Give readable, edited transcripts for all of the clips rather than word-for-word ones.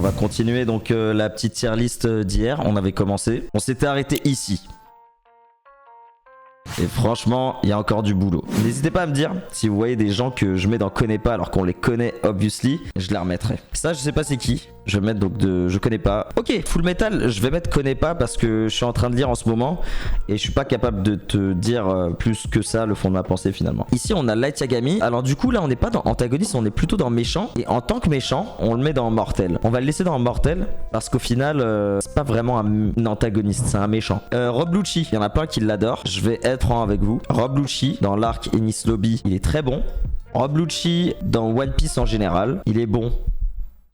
va continuer donc la petite tier list d'hier. On avait commencé. On s'était arrêté ici. Et franchement, il y a encore du boulot. N'hésitez pas à me dire si vous voyez des gens que je mets dans connais pas alors qu'on les connaît obviously, je les remettrai. Ça, je sais pas c'est qui. Je vais mettre donc de je connais pas. Ok, Full Metal, je vais mettre connais pas parce que je suis en train de lire en ce moment et je suis pas capable de te dire plus que ça le fond de ma pensée finalement. Ici, on a Light Yagami. Alors du coup, là, on n'est pas dans antagoniste, on est plutôt dans méchant. Et en tant que méchant, on le met dans mortel. On va le laisser dans mortel parce qu'au final, c'est pas vraiment un antagoniste, c'est un méchant. Rob Lucci, il y en a plein qui l'adorent. Je vais être franc avec vous. Rob Lucci, dans l'arc Ennis Lobby, il est très bon. Rob Lucci, dans One Piece en général, il est bon.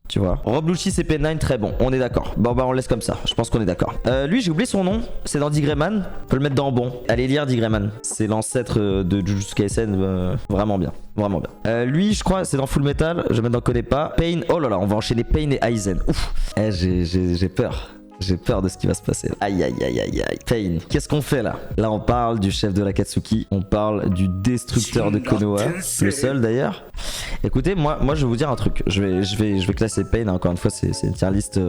Tu vois. Rob Lucci CP9 très bon, on est d'accord. Bon bah on laisse comme ça, je pense qu'on est d'accord. Lui j'ai oublié son nom, c'est dans Digreman. On peut le mettre dans bon. Allez lire Digreman. C'est l'ancêtre de Jujutsu Kaisen, vraiment bien. Vraiment bien. Lui je crois c'est dans Full Metal, je vais mettre dans connais pas. Pain, oh là là, on va enchaîner Pain et Aizen. Ouf. J'ai peur. J'ai peur de ce qui va se passer. Aïe aïe aïe aïe aïe. Pain. Qu'est-ce qu'on fait là? Là on parle du chef de l'Akatsuki. On parle du destructeur de Konoha. Le seul d'ailleurs. Écoutez, moi je vais vous dire un truc. Je vais classer Pain. Encore une fois, c'est une tier list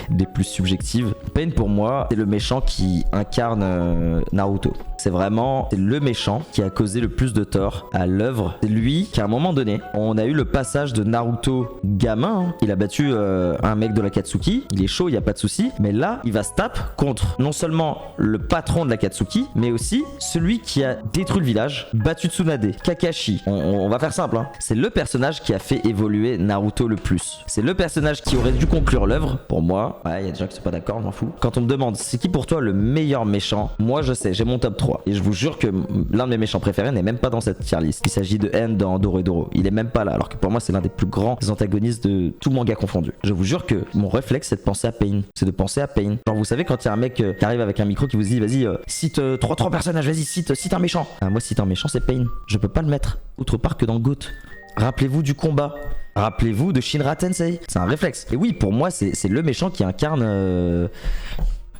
des plus subjectives. Pain pour moi, c'est le méchant qui incarne Naruto. C'est vraiment le méchant qui a causé le plus de tort à l'œuvre. C'est lui qui à un moment donné, on a eu le passage de Naruto gamin. Hein. Il a battu un mec de l'Akatsuki. Il est chaud, il n'y a pas de souci. Mais là, il va se taper contre non seulement le patron de l'Akatsuki, mais aussi celui qui a détruit le village, battu Tsunade, Kakashi. On va faire simple, hein. C'est le personnage qui a fait évoluer Naruto le plus. C'est le personnage qui aurait dû conclure l'œuvre, pour moi. Ouais, il y a des gens qui sont pas d'accord, je m'en fous. Quand on me demande, c'est qui pour toi le meilleur méchant? Moi, je sais, j'ai mon top 3. Et je vous jure que l'un de mes méchants préférés n'est même pas dans cette tier list. Il s'agit de N dans Doro. Il est même pas là, alors que pour moi, c'est l'un des plus grands antagonistes de tout manga confondu. Je vous jure que mon réflexe, c'est de penser à Pain. C'est de penser à Pain. Genre, vous savez, quand il y a un mec qui arrive avec un micro qui vous dit, vas-y, cite trois personnages, vas-y, cite un méchant. Ah, moi, cite un méchant, c'est Pain. Je peux pas le mettre autre part que dans GOAT. Rappelez-vous du combat. Rappelez-vous de Shinra Tensei. C'est un réflexe. Et oui, pour moi, c'est le méchant qui incarne...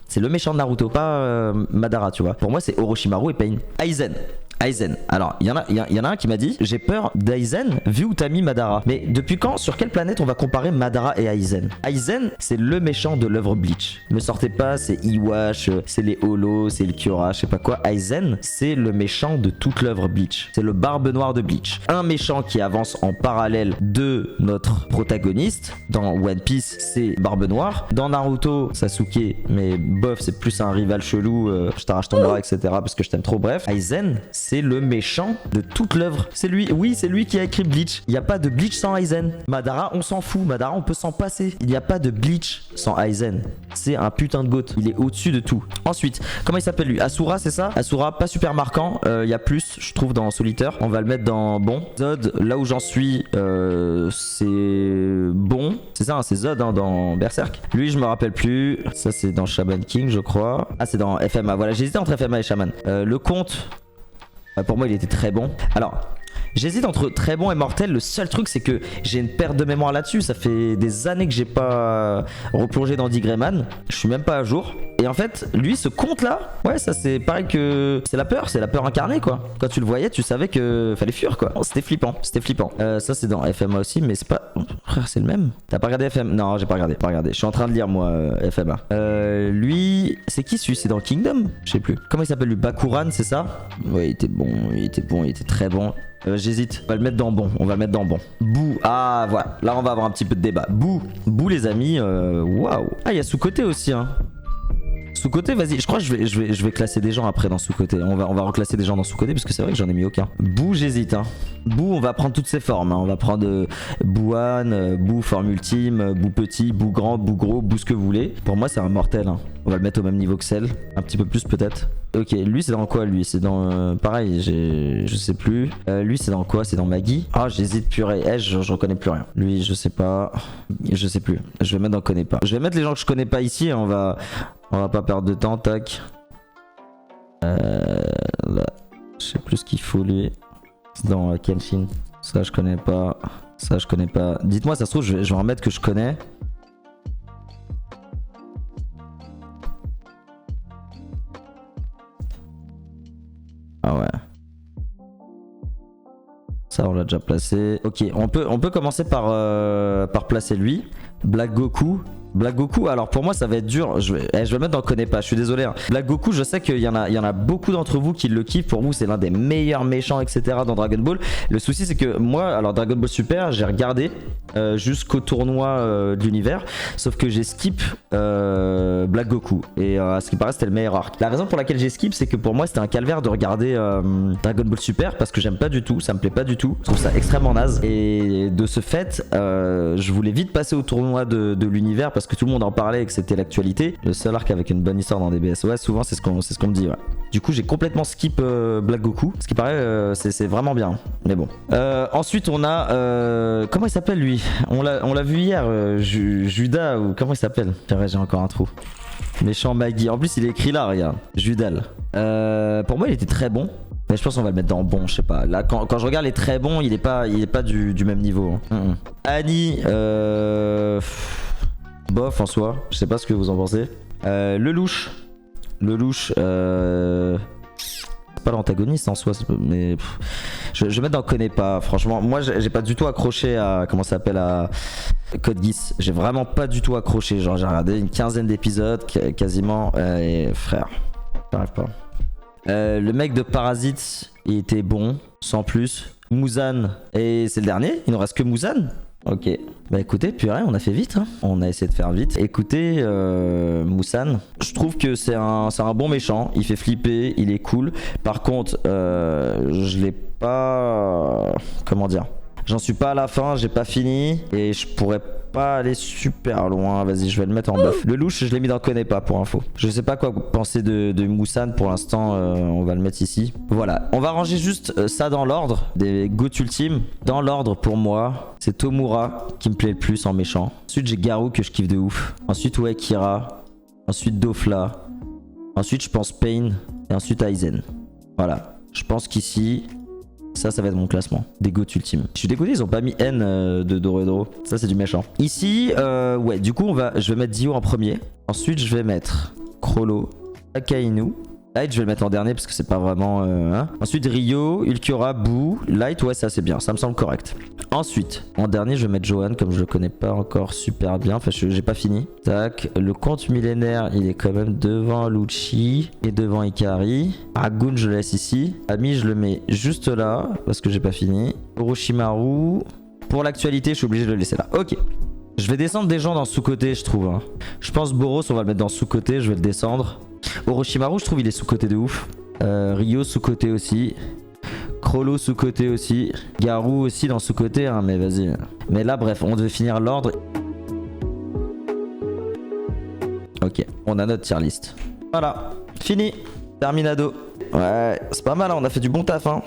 c'est le méchant de Naruto, pas Madara, tu vois. Pour moi, c'est Orochimaru et Pain. Aizen. Alors, il y en a un qui m'a dit, j'ai peur d'Aizen vu où t'as mis Madara. Mais depuis quand, sur quelle planète on va comparer Madara et Aizen? Aizen, c'est le méchant de l'œuvre Bleach. Ne sortez pas, c'est Iwash, c'est les Holos, c'est le Kyora, je sais pas quoi. Aizen, c'est le méchant de toute l'œuvre Bleach. C'est le barbe noire de Bleach. Un méchant qui avance en parallèle de notre protagoniste. Dans One Piece, c'est Barbe Noire. Dans Naruto, Sasuke, mais bof, c'est plus un rival chelou, je t'arrache ton bras, etc. parce que je t'aime trop. Bref, Aizen, c'est le méchant de toute l'œuvre. C'est lui, oui, c'est lui qui a écrit Bleach. Il n'y a pas de Bleach sans Aizen. Madara, on s'en fout. Madara, on peut s'en passer. Il n'y a pas de Bleach sans Aizen. C'est un putain de GOAT. Il est au-dessus de tout. Ensuite, comment il s'appelle lui? Asura, c'est ça? Asura, pas super marquant. Il y a plus, je trouve, dans Solitaire. On va le mettre dans bon. Zod, là où j'en suis, c'est bon. C'est ça, hein, c'est Zod hein, dans Berserk. Lui, je me rappelle plus. Ça, c'est dans Shaman King, je crois. Ah, c'est dans FMA. Voilà, j'hésitais entre FMA et Shaman. Le comte. Pour moi il était très bon. Alors j'hésite entre très bon et mortel. Le seul truc c'est que j'ai une perte de mémoire là-dessus. Ça fait des années que j'ai pas replongé dans Digreman. Je suis même pas à jour. Et en fait lui ce compte là, ouais ça c'est pareil que c'est la peur incarnée quoi. Quand tu le voyais tu savais que fallait fuir quoi. C'était flippant. Ça c'est dans FMA aussi mais c'est pas... Frère c'est le même. T'as pas regardé FMA? Non j'ai pas regardé. Je suis en train de lire moi FMA. Lui c'est qui celui? C'est dans Kingdom? Je sais plus. Comment il s'appelle lui? Bakuran c'est ça? Ouais il était bon, il était très bon. J'hésite, on va le mettre dans bon. Bou, ah voilà, là on va avoir un petit peu de débat. Bou les amis, waouh. Ah il y a sous-côté aussi hein. Sous-côté, vas-y, je crois que je vais classer des gens après dans sous-côté. On va reclasser des gens dans sous-côté parce que c'est vrai que j'en ai mis aucun. Bou, j'hésite. Hein. Bou, on va prendre toutes ses formes. Hein. On va prendre Bouan, Bou forme ultime, Bou petit, Bou grand, Bou gros, Bou ce que vous voulez. Pour moi, c'est un mortel. Hein. On va le mettre au même niveau que Cell. Un petit peu plus peut-être. Ok, lui c'est dans quoi lui? C'est dans... pareil, je sais plus. Lui c'est dans quoi? C'est dans Maggie. Ah j'hésite purée. Je reconnais plus rien. Lui je sais pas. Je sais plus. Je vais mettre dans connais pas. Je vais mettre les gens que je connais pas ici. On va pas perdre de temps. Tac. Là. Je sais plus ce qu'il faut lui. C'est dans Kenshin. Ça je connais pas. Dites-moi ça se trouve je vais en mettre que je connais. Ah ouais. Ça on l'a déjà placé. Ok, on peut commencer par placer lui. Black Goku. Black Goku, alors pour moi ça va être dur, je vais le mettre dans connais pas, je suis désolé. Hein. Black Goku, je sais qu'il y en a beaucoup d'entre vous qui le kiffent, pour vous c'est l'un des meilleurs méchants etc dans Dragon Ball. Le souci c'est que moi, alors Dragon Ball Super, j'ai regardé jusqu'au tournoi de l'univers, sauf que j'ai skip Black Goku, et à ce qui paraît c'était le meilleur arc. La raison pour laquelle j'ai skip, c'est que pour moi c'était un calvaire de regarder Dragon Ball Super, parce que j'aime pas du tout, ça me plaît pas du tout, je trouve ça extrêmement naze, et de ce fait, je voulais vite passer au tournoi de l'univers, parce que tout le monde en parlait et que c'était l'actualité. Le seul arc avec une bonne histoire dans DBS, ouais, souvent c'est ce qu'on me dit, ouais. Du coup j'ai complètement skip Black Goku, ce qui paraît c'est vraiment bien, mais bon. Ensuite on a comment il s'appelle lui, on l'a vu hier, Judas, ou comment il s'appelle, j'ai encore un trou. Méchant Maggie, en plus il est écrit là, regarde, Judal. Pour moi il était très bon, mais je pense qu'on va le mettre dans bon, je sais pas. Là quand je regarde les très bons, il est pas du même niveau. Hein. Annie, bof en soi, je sais pas ce que vous en pensez. Le louche, c'est pas l'antagoniste en soi, mais je vais mettre dans connais pas. Franchement, moi j'ai pas du tout accroché à comment ça s'appelle, à Code Geass. J'ai vraiment pas du tout accroché. Genre j'ai regardé une quinzaine d'épisodes quasiment, et frère, j'arrive pas. Le mec de Parasite, il était bon, sans plus. Muzan, et c'est le dernier, il nous reste que Muzan. Ok, bah écoutez, purée, on a fait vite, hein. On a essayé de faire vite. Écoutez, Muzan, je trouve que c'est un bon méchant, il fait flipper, il est cool. Par contre, je l'ai pas... Comment dire, j'en suis pas à la fin, j'ai pas fini, et je pourrais pas aller super loin. Vas-y, je vais le mettre en bluff. Le louche, je l'ai mis dans connais pas pour info. Je sais pas quoi penser de Muzan pour l'instant, on va le mettre ici. Voilà, on va ranger juste ça dans l'ordre des GOAT ultimes. Dans l'ordre pour moi, c'est Tomura qui me plaît le plus en méchant. Ensuite j'ai Garou que je kiffe de ouf. Ensuite ouais, Kira. Ensuite Dofla. Ensuite je pense Pain. Et ensuite Aizen. Voilà, je pense qu'ici... ça va être mon classement des GOAT ultimes. Je suis dégoûté, ils ont pas mis N de Dorohedoro. Ça c'est du méchant. Ici, ouais, du coup je vais mettre Dio en premier. Ensuite je vais mettre Chrollo, Akainu. Light je vais le mettre en dernier parce que c'est pas vraiment... hein. Ensuite Ryo, Ulquiorra, Boo. Light, ouais, ça c'est bien, ça me semble correct. Ensuite, en dernier je vais mettre Johan, comme je le connais pas encore super bien. Enfin j'ai pas fini. Tac, le compte millénaire il est quand même devant Lucci et devant Ikari. Ragun je le laisse ici. Ami je le mets juste là parce que j'ai pas fini. Orochimaru, pour l'actualité je suis obligé de le laisser là. Ok. Je vais descendre des gens dans sous-côté je trouve. Hein. Je pense Boros on va le mettre dans sous-côté, je vais le descendre. Orochimaru je trouve il est sous-côté de ouf. Ryo sous-côté aussi. Chrollo sous-côté aussi. Garou aussi dans sous-côté, hein, mais vas-y. Mais là bref, on devait finir l'ordre. Ok, on a notre tier list. Voilà, fini. Terminado. Ouais, c'est pas mal, hein, on a fait du bon taf. Hein.